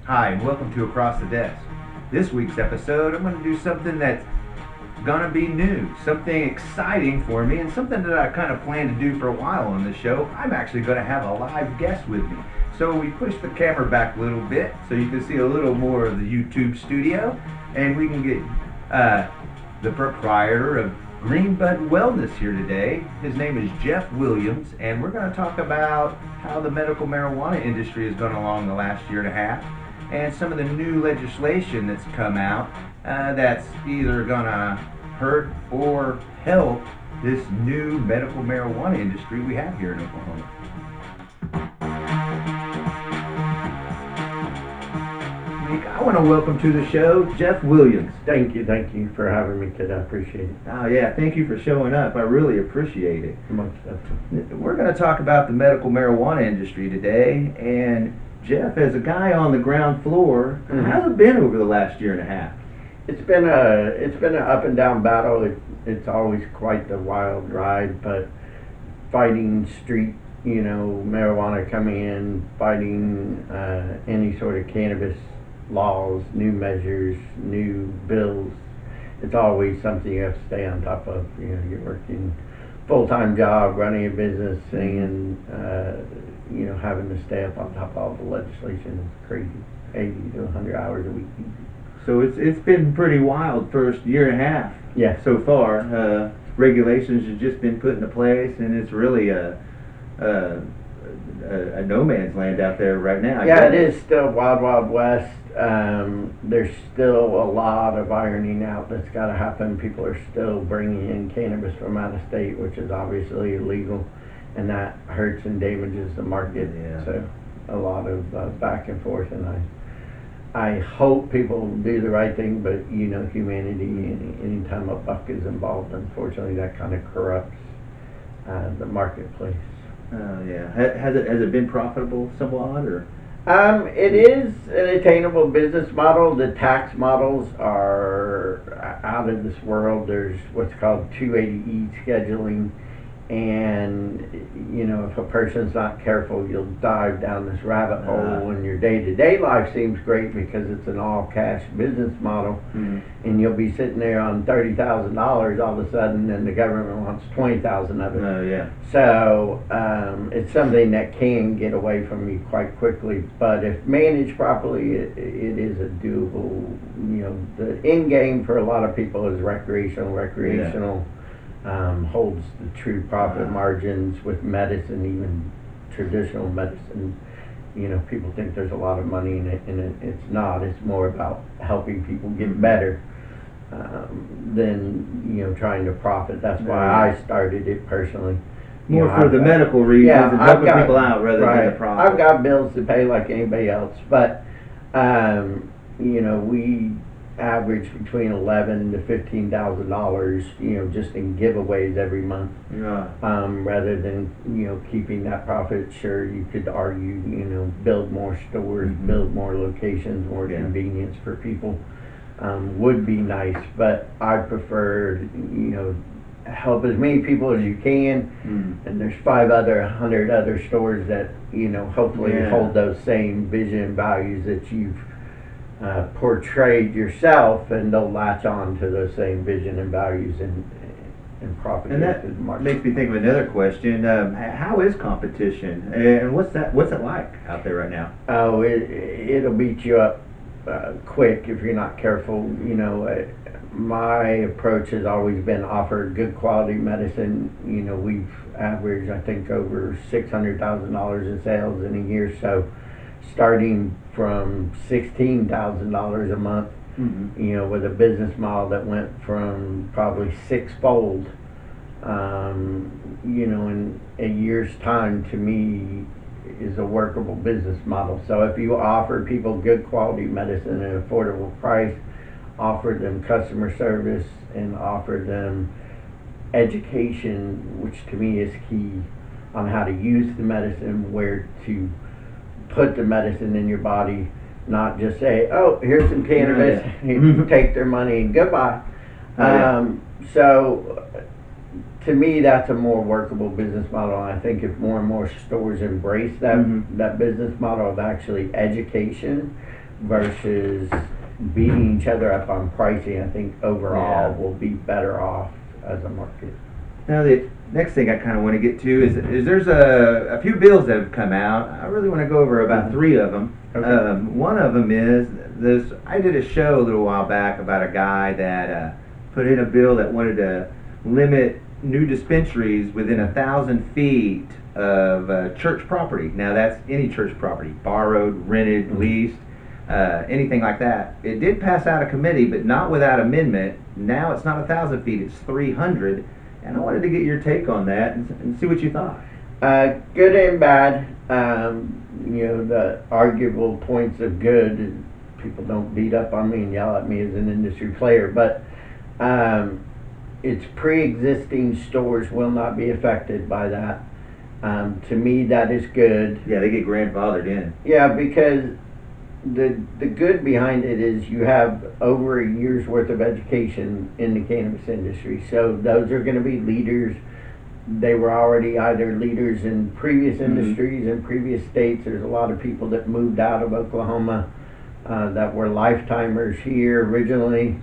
Hi, and welcome to Across the Desk. This week's episode, I'm going to do something that's going to be new, something exciting for me, and something that I kind of planned to do for a while on the show. I'm actually going to have a live guest with me. So we pushed the camera back a little bit so you can see a little more of the YouTube studio, and we can get the proprietor of Greenbud Wellness here today. His name is Jeff Williams, and we're going to talk about how the medical marijuana industry has gone along the last year and a half, and some of the new legislation that's come out that's either going to hurt or help this new medical marijuana industry we have here in Oklahoma. I want to welcome to the show Jeff Williams. Thank you for having me today. I appreciate it. Oh yeah, thank you for showing up. I really appreciate it. Much stuff. We're going to talk about the medical marijuana industry today, and Jeff, as a guy on the ground floor, how's it been over the last year and a half? It's been an up and down battle. It's always quite the wild ride, but fighting street, marijuana coming in, fighting any sort of cannabis laws, new measures, new bills. It's always something you have to stay on top of. You're working full-time job, running a business, and having to stay up on top of all the legislation is crazy. 80 to 100 hours a week. So it's been pretty wild first year and a half. Yeah. So far, regulations have just been put into place, and it's really a no man's land out there right now. Yeah, it is still wild, wild west. There's still a lot of ironing out that's got to happen. People are still bringing in cannabis from out of state, which is obviously illegal, and that hurts and damages the market. Yeah. So a lot of back and forth, and I hope people do the right thing, but humanity, anytime a buck is involved, unfortunately, that kind of corrupts the marketplace. Yeah. Has it been profitable somewhat, or? It is an attainable business model. The tax models are out of this world. There's what's called 280E scheduling, and if a person's not careful, you'll dive down this rabbit hole, and your day-to-day life seems great because it's an all-cash business model, and you'll be sitting there on $30,000 all of a sudden, and the government wants $20,000 of it. Oh yeah. So it's something that can get away from you quite quickly, but if managed properly, it is a doable. The end game for a lot of people is recreational. Holds the true profit margins with medicine, even traditional medicine. People think there's a lot of money in it, and it's not. It's more about helping people get better than trying to profit. That's why I started it personally. More for the medical reasons and helping people out rather than the profit. I've got bills to pay like anybody else, but we average between $11,000 to $15,000, just in giveaways every month. Yeah. Rather than keeping that profit. Sure, you could argue build more stores, build more locations, more convenience for people would be nice, but I prefer help as many people as you can, and there's 100 other stores that hopefully hold those same vision and values that you've portrayed yourself, and they'll latch on to those same vision and values and profit. And that makes me think of another question. How is competition, and what's it like out there right now? Oh, it'll beat you up quick if you're not careful. My approach has always been offer good quality medicine. We've averaged, I think, over $600,000 in sales in a year. So starting from $16,000 a month, with a business model that went from probably sixfold, in a year's time, to me, is a workable business model. So if you offer people good quality medicine at an affordable price, offer them customer service, and offer them education, which to me is key, on how to use the medicine, where to put the medicine in your body, not just say, oh, here's some cannabis, take their money and goodbye. So to me, that's a more workable business model. And I think if more and more stores embrace that business model of actually education versus beating each other up on pricing. I think overall we'll be better off as a market. Now, the next thing I kind of want to get to is there's a few bills that have come out. I really want to go over about three of them. Okay. One of them is this. I did a show a little while back about a guy that put in a bill that wanted to limit new dispensaries within 1,000 feet of church property. Now, that's any church property, borrowed, rented, leased, anything like that. It did pass out of committee, but not without amendment. Now it's not 1,000 feet; it's 300. And I wanted to get your take on that and see what you thought. Good and bad. The arguable points of good. People don't beat up on me and yell at me as an industry player, but it's pre-existing stores will not be affected by that. To me, that is good. Yeah, they get grandfathered in. Yeah, because the good behind it is you have over a year's worth of education in the cannabis industry. So those are going to be leaders. They were already either leaders in previous industries in previous states. There's a lot of people that moved out of Oklahoma that were lifetimers here originally,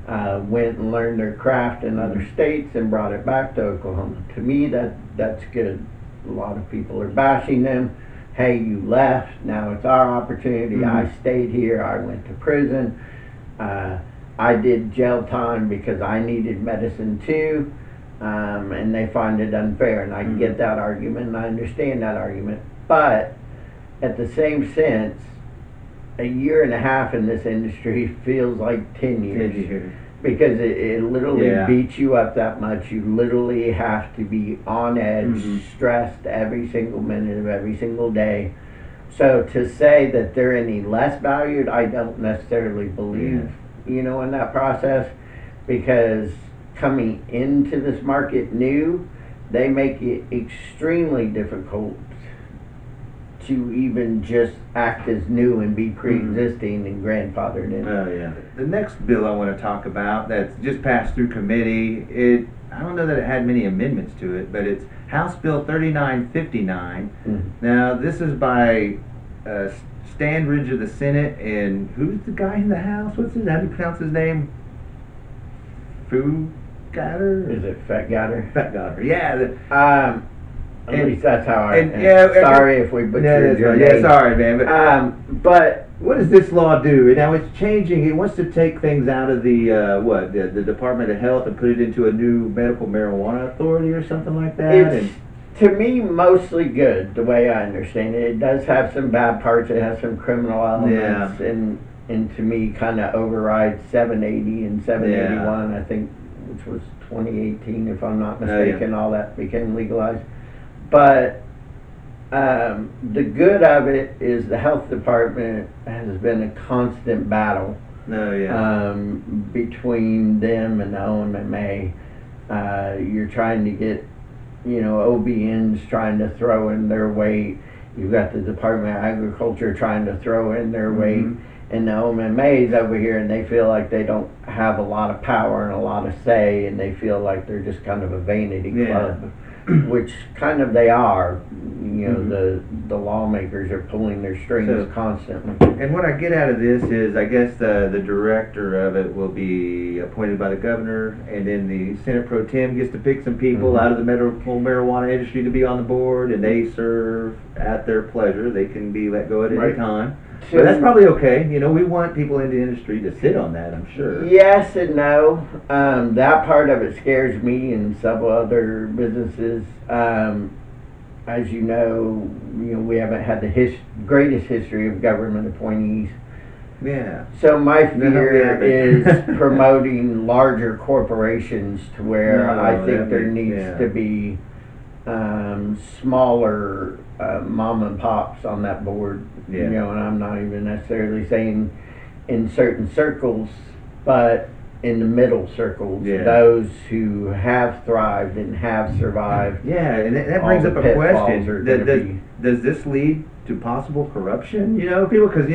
went and learned their craft in other states and brought it back to Oklahoma. To me, that's good. A lot of people are bashing them. Hey, you left, now it's our opportunity. I stayed here, I went to prison, I did jail time because I needed medicine too, and they find it unfair, and I get that argument, and I understand that argument, but at the same sense, a year and a half in this industry feels like 10 years. Because it literally beats you up that much. You literally have to be on edge, stressed every single minute of every single day. So to say that they're any less valued, I don't necessarily believe, in that process. Because coming into this market new, they make it extremely difficult to even just act as new and be pre-existing and grandfathered in. Oh yeah. The next bill I want to talk about that's just passed through committee, I don't know that it had many amendments to it, but it's House Bill 3959. Now this is by Standridge of the Senate, and who's the guy in the House? How do you pronounce his name? Gatter? Is it Fat Gatter? Fat Gatter. Yeah. At least that's how I. Sorry if we butchered your name. Yeah, sorry, man. But what does this law do? Now it's changing. It wants to take things out of the Department of Health and put it into a new medical marijuana authority or something like that. It's to me mostly good the way I understand it. It does have some bad parts. It has some criminal elements, and to me kind of overrides 780 and 781. I think, which was 2018 if I'm not mistaken. All that became legalized. But the good of it is the health department has been a constant battle between them and the OMMA. You're trying to get, OBNs trying to throw in their weight. You've got the Department of Agriculture trying to throw in their weight. And the OMMA's over here, and they feel like they don't have a lot of power and a lot of say, and they feel like they're just kind of a vanity club. Which kind of they are, the lawmakers are pulling their strings constantly. And what I get out of this is, I guess the director of it will be appointed by the governor, and then the Senate Pro Tem gets to pick some people out of the medical marijuana industry to be on the board, and they serve at their pleasure. They can be let go at any time. But that's probably okay. We want people in the industry to sit on that, I'm sure. Yes and no. That part of it scares me and several other businesses. As you know, we haven't had the greatest history of government appointees. Yeah. So my fear is promoting larger corporations to where I think there needs to be smaller mom and pops on that board. And I'm not even necessarily saying in certain circles, but in the middle circles, those who have thrived and have survived. Yeah, and that brings up a question. Does this lead to possible corruption? People, because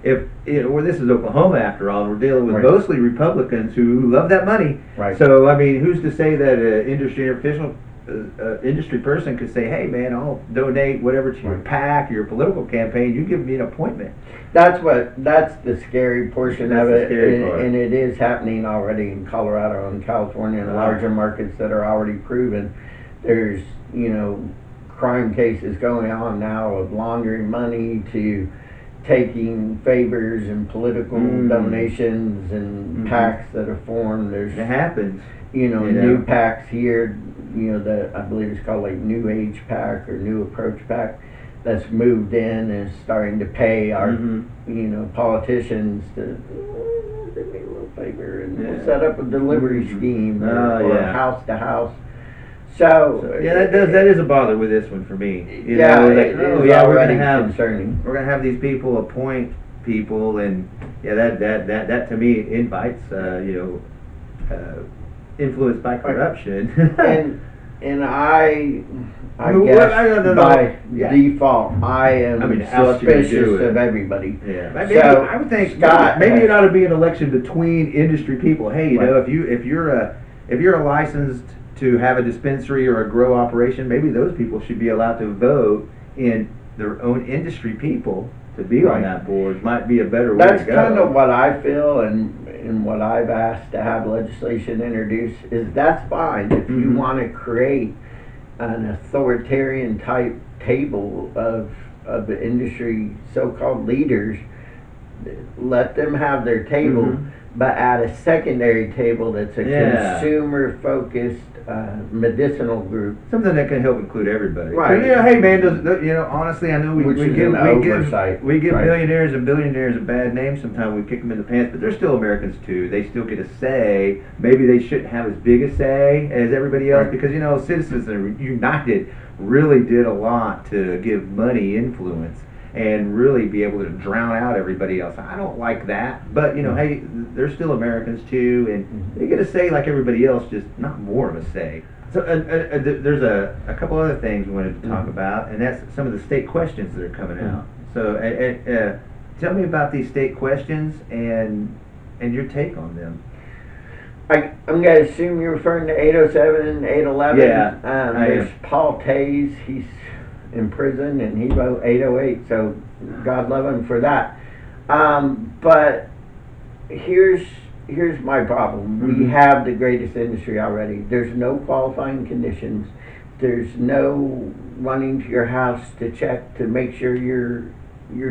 if this is Oklahoma after all, we're dealing with mostly Republicans who love that money. Right. So who's to say that an industry official industry person could say, hey man, I'll donate whatever to your PAC or your political campaign. You give me an appointment. That's the scary portion That's of the it, scary part. and it is happening already in Colorado and California and larger markets that are already proven. There's, crime cases going on now of laundering money to taking favors and political donations and PACs that are formed. There's, It happens. new PACs here, that I believe it's called like New Age PAC or New Approach PAC, that's moved in and is starting to pay our, politicians to give me a little favor and we'll set up a delivery scheme or house to house. So that is a bother with this one for me. It is already concerning. We're gonna have these people appoint people, and that to me invites influence by corruption. and I guess by default I am suspicious of everybody. Yeah, I would think Scott, maybe it ought to be an election between industry people. Hey, if you're a licensed to have a dispensary or a grow operation, maybe those people should be allowed to vote in their own industry people to be on that board. Might be a better way to go. That's kind of what I feel, and what I've asked to have legislation introduced is that's fine if you want to create an authoritarian type table of the industry so-called leaders. Let them have their table, but add a secondary table that's a consumer-focused medicinal group. Something that can help include everybody. Right. Hey man, honestly, I know we give right. millionaires and billionaires a bad name. Sometimes we kick them in the pants, but they're still Americans too. They still get a say. Maybe they shouldn't have as big a say as everybody else because Citizens United really did a lot to give money influence and really be able to drown out everybody else. I don't like that, but hey, they're still Americans too, and they get a say like everybody else, just not more of a say. So there's a couple other things we wanted to talk about, and that's some of the state questions that are coming out. So tell me about these state questions and your take on them. I'm going to assume you're referring to 807 and 811. Yeah, there's Paul Tays, he's in prison, and he wrote 808, so God love him for that. But here's my problem. We have the greatest industry already. There's no qualifying conditions. There's no running to your house to check to make sure you're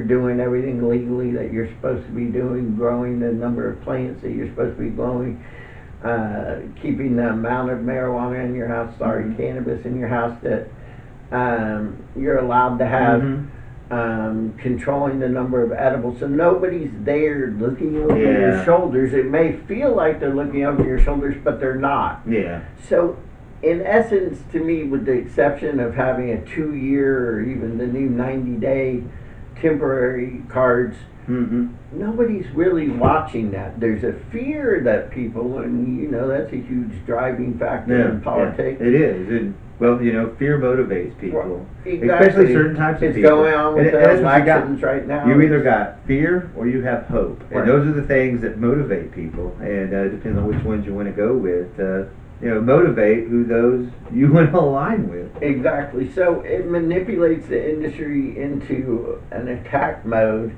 doing everything legally that you're supposed to be doing, growing the number of plants that you're supposed to be growing, keeping the amount of marijuana in your house, cannabis in your house that you're allowed to have, controlling the number of edibles. So nobody's there looking over your shoulders. It may feel like they're looking over your shoulders, but they're not. Yeah. So in essence, to me, with the exception of having a 2-year or even the new 90-day temporary cards, nobody's really watching that. There's a fear that people, and that's a huge driving factor in politics. Yeah, it is. Fear motivates people, exactly. Especially certain types of people. It's going on with elections right now. You either got fear or you have hope, and those are the things that motivate people. And it depends on which ones you want to go with. Motivate those you want to align with. Exactly. So it manipulates the industry into an attack mode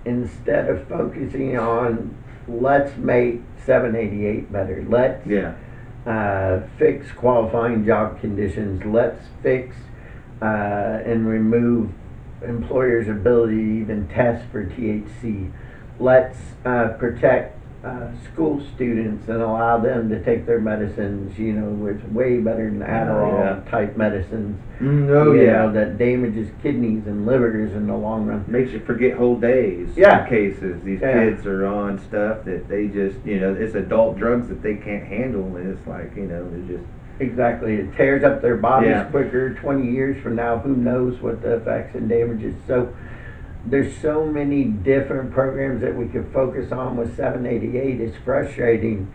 instead of focusing on let's make 788 better. Let's fix qualifying job conditions. Let's fix and remove employers' ability to even test for THC. Let's protect school students and allow them to take their medicines, it's way better than Adderall type medicines. That damages kidneys and livers in the long run. Makes you forget whole days. In cases these kids are on stuff that they just, it's adult drugs that they can't handle, and it's like, they're just exactly. It tears up their bodies quicker. 20 years from now, who knows what the effects and damages. So there's so many different programs that we could focus on with 788. It's frustrating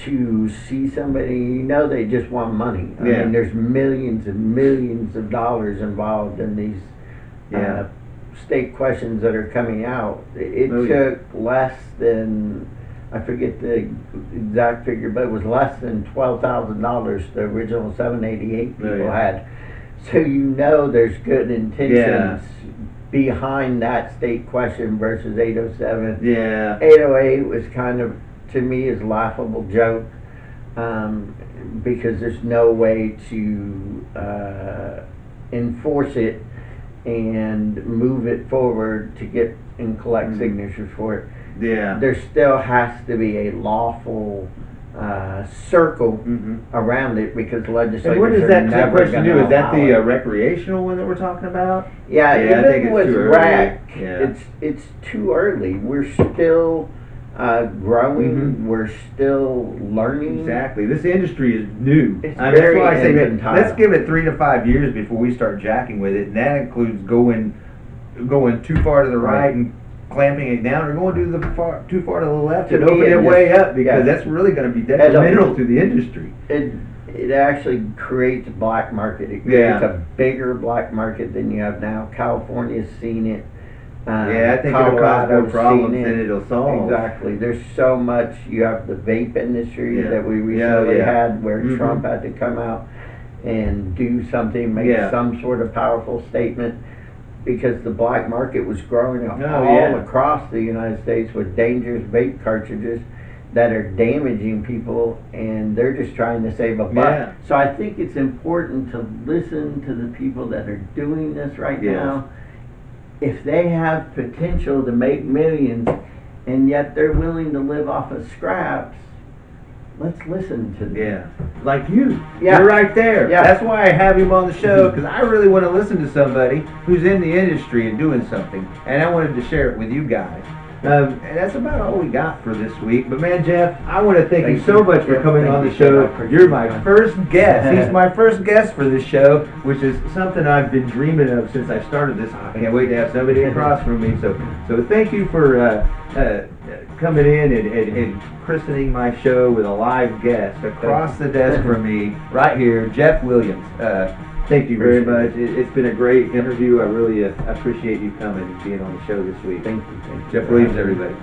to see somebody, they just want money. I mean, there's millions and millions of dollars involved in these state questions that are coming out. It took less than I forget the exact figure, but it was less than $12,000 the original 788 people yeah. had. So you know there's good intentions Yeah. behind that state question versus 807. Yeah. 808 was kind of, to me, is laughable joke, because there's no way to enforce it and move it forward to get and collect signatures for it. Yeah. There still has to be a lawful circle around it, because legislators And what is are that never question going to do? Is that the allow it. recreational one that we're talking about? Yeah, I think even it's with too early. rec, Yeah. it's too early. We're still growing. We're still learning. Exactly. This industry is new. It's That's very why I say infantile. let's give it 3 to 5 years before we start jacking with it, and that includes going too far to the right and clamping it down, or going too far to the left To and me, opening it it way just- up, because yeah. that's really going to be detrimental to the industry. It actually creates a black market. It creates a bigger black market than you have now. California's seen it. I think it'll cause more Colorado's problems seen than it'll solve. Exactly. There's so much. You have the vape industry Yeah. that we recently Yeah. had, where Trump had to come out and do something, make some sort of powerful statement, because the black market was growing all across the United States with dangerous vape cartridges that are damaging people, and they're just trying to save a buck. Yeah. So I think it's important to listen to the people that are doing this right now. If they have potential to make millions, and yet they're willing to live off of scraps, let's listen to them. Yeah, like you. Yeah. You're right there. Yeah. That's why I have him on the show, because I really want to listen to somebody who's in the industry and doing something, and I wanted to share it with you guys. And that's about all we got for this week. But man, Jeff, I want to thank you so much for coming on the show. You're my first guest. He's my first guest for this show, which is something I've been dreaming of since I started this. I can't wait to have somebody across from me. So thank you for coming in and christening my show with a live guest across the desk from me, right here, Jeff Williams. Thank you very much. It's been a great interview. I really appreciate you coming and being on the show this week. Thank you. Jeff Williams, everybody.